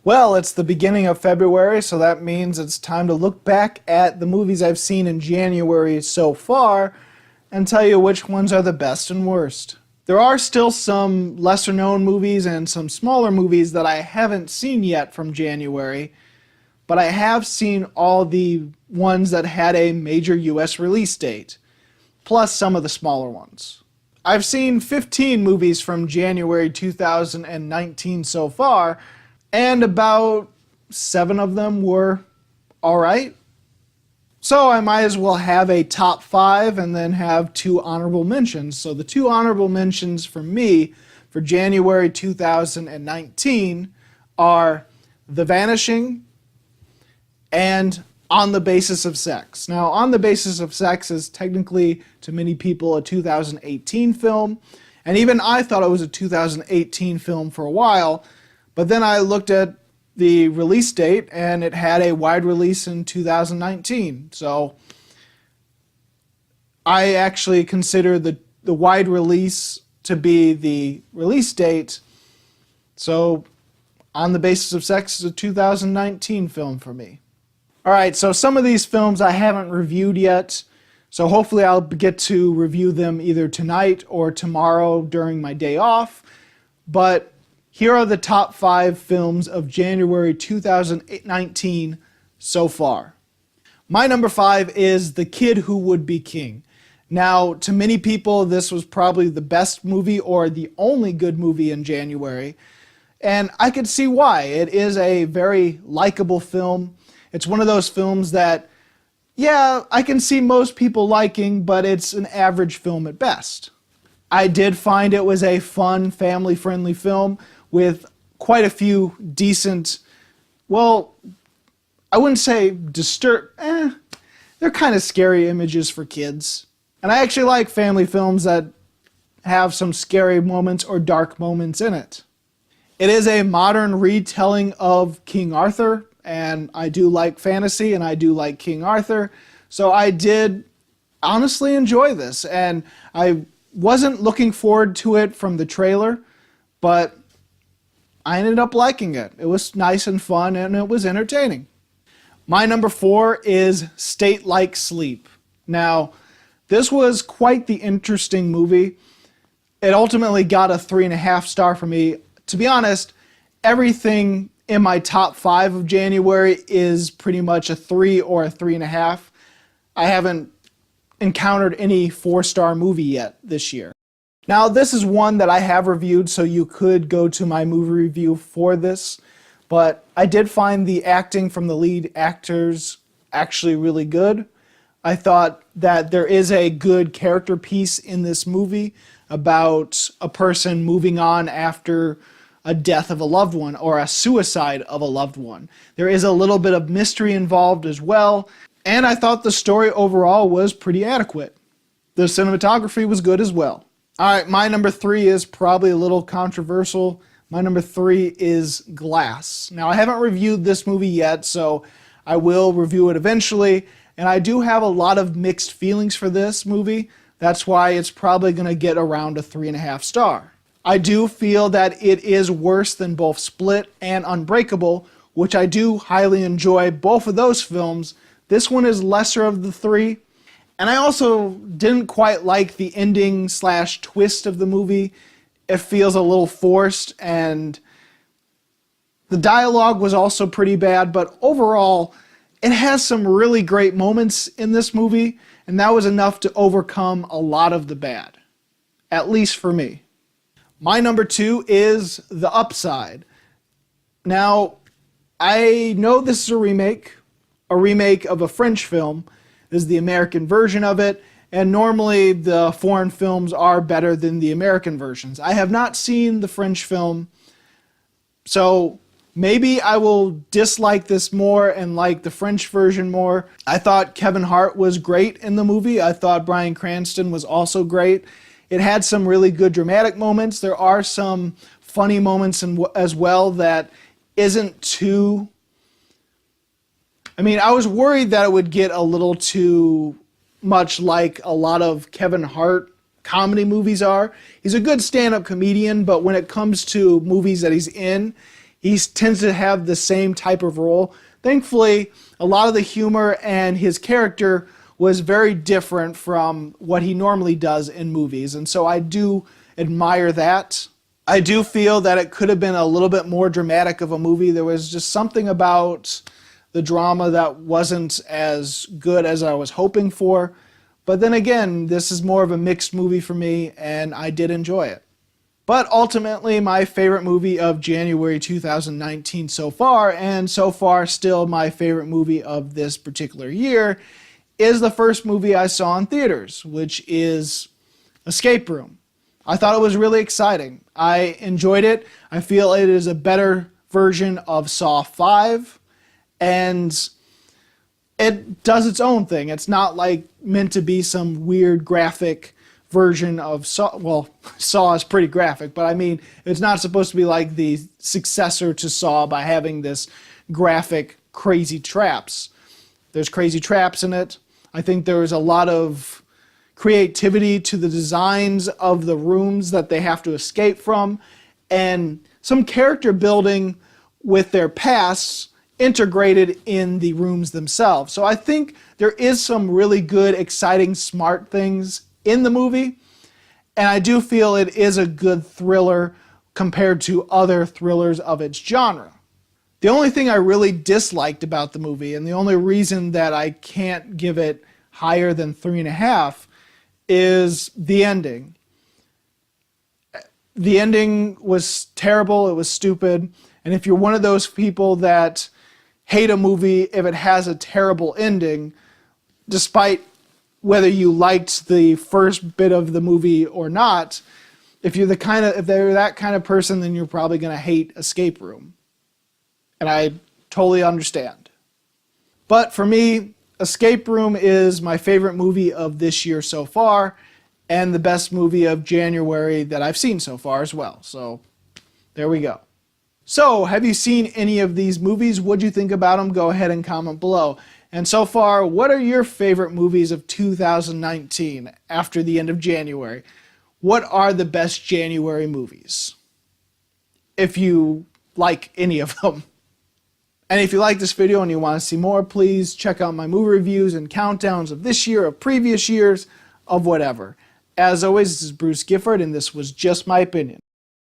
Well, it's the beginning of February, so that means it's time to look back at the movies I've seen in January so far and tell you which ones are the best and worst. There are still some lesser known movies and some smaller movies that I haven't seen yet from January, but I have seen all the ones that had a major US release date, plus some of the smaller ones. I've seen 15 movies from January 2019 so far, and about 7 of them were alright. So I might as well have a top 5 and then have 2 honorable mentions. So the 2 honorable mentions for me for January 2019 are The Vanishing and On the Basis of Sex. Now, On the Basis of Sex is technically, to many people, a 2018 film, and even I thought it was a 2018 film for a while, but then I looked at the release date and it had a wide release in 2019. So I actually consider the wide release to be the release date. So On the Basis of Sex is a 2019 film for me. Alright, so some of these films I haven't reviewed yet, so hopefully I'll get to review them either tonight or tomorrow during my day off. But here are the top 5 films of January 2019 so far. My number 5 is The Kid Who Would Be King. Now, to many people, this was probably the best movie or the only good movie in January, and I could see why. It is a very likable film. It's one of those films that, yeah, I can see most people liking, but it's an average film at best. I did find it was a fun, family-friendly film with quite a few decent, well, I wouldn't say they're kind of scary images for kids. And I actually like family films that have some scary moments or dark moments in it. It is a modern retelling of King Arthur, and I do like fantasy and I do like King Arthur, so I did honestly enjoy this, and I wasn't looking forward to it from the trailer, but I ended up liking it. It was nice and fun, and it was entertaining. My number 4 is State Like Sleep. Now, this was quite the interesting movie. It ultimately got a 3.5 star for me. To be honest, everything in my top 5 of January is pretty much a 3 or a 3.5. I haven't encountered any 4-star movie yet this year. Now, this is one that I have reviewed, so you could go to my movie review for this, but I did find the acting from the lead actors actually really good. I thought that there is a good character piece in this movie about a person moving on after a death of a loved one or a suicide of a loved one. There is a little bit of mystery involved as well, and I thought the story overall was pretty adequate. The cinematography was good as well. Alright, my number 3 is probably a little controversial. My number 3 is Glass. Now, I haven't reviewed this movie yet, so I will review it eventually, and I do have a lot of mixed feelings for this movie. That's why it's probably going to get around a 3.5 star. I do feel that it is worse than both Split and Unbreakable, which I do highly enjoy both of those films. This one is lesser of the 3. And I also didn't quite like the ending / twist of the movie. It feels a little forced, and the dialogue was also pretty bad, but overall, it has some really great moments in this movie, and that was enough to overcome a lot of the bad, at least for me. My number 2 is The Upside. Now, I know this is a remake of a French film. This is the American version of it, and normally the foreign films are better than the American versions. I have not seen the French film, so maybe I will dislike this more and like the French version more. I thought Kevin Hart was great in the movie. I thought Bryan Cranston was also great. It had some really good dramatic moments. There are some funny moments as well that isn't too... I mean, I was worried that it would get a little too much like a lot of Kevin Hart comedy movies are. He's a good stand-up comedian, but when it comes to movies that he's in, he tends to have the same type of role. Thankfully, a lot of the humor and his character was very different from what he normally does in movies, and so I do admire that. I do feel that it could have been a little bit more dramatic of a movie. There was just something about the drama that wasn't as good as I was hoping for. But then again, this is more of a mixed movie for me, and I did enjoy it. But ultimately, my favorite movie of January 2019 so far, and so far still my favorite movie of this particular year, is the first movie I saw in theaters, which is Escape Room. I thought it was really exciting. I enjoyed it. I feel it is a better version of Saw 5, and it does its own thing. It's not like meant to be some weird graphic version of Saw. Well, Saw is pretty graphic, but I mean, it's not supposed to be like the successor to Saw by having this graphic crazy traps. There's crazy traps in it. I think there is a lot of creativity to the designs of the rooms that they have to escape from, and some character building with their pasts integrated in the rooms themselves. So I think there is some really good, exciting, smart things in the movie, and I do feel it is a good thriller compared to other thrillers of its genre. The only thing I really disliked about the movie, and the only reason that I can't give it higher than 3.5, is the ending. The ending was terrible, it was stupid, and if you're one of those people that hate a movie if it has a terrible ending, despite whether you liked the first bit of the movie or not, if they're that kind of person, then you're probably going to hate Escape Room. And I totally understand. But for me, Escape Room is my favorite movie of this year so far, and the best movie of January that I've seen so far as well. So there we go. So have you seen any of these movies? What'd you think about them? Go ahead and comment below. And so far, what are your favorite movies of 2019 after the end of January? What are the best January movies? If you like any of them. And if you like this video and you want to see more, please check out my movie reviews and countdowns of this year, of previous years, of whatever. As always, this is Bruce Gifford, and this was Just My Opinion.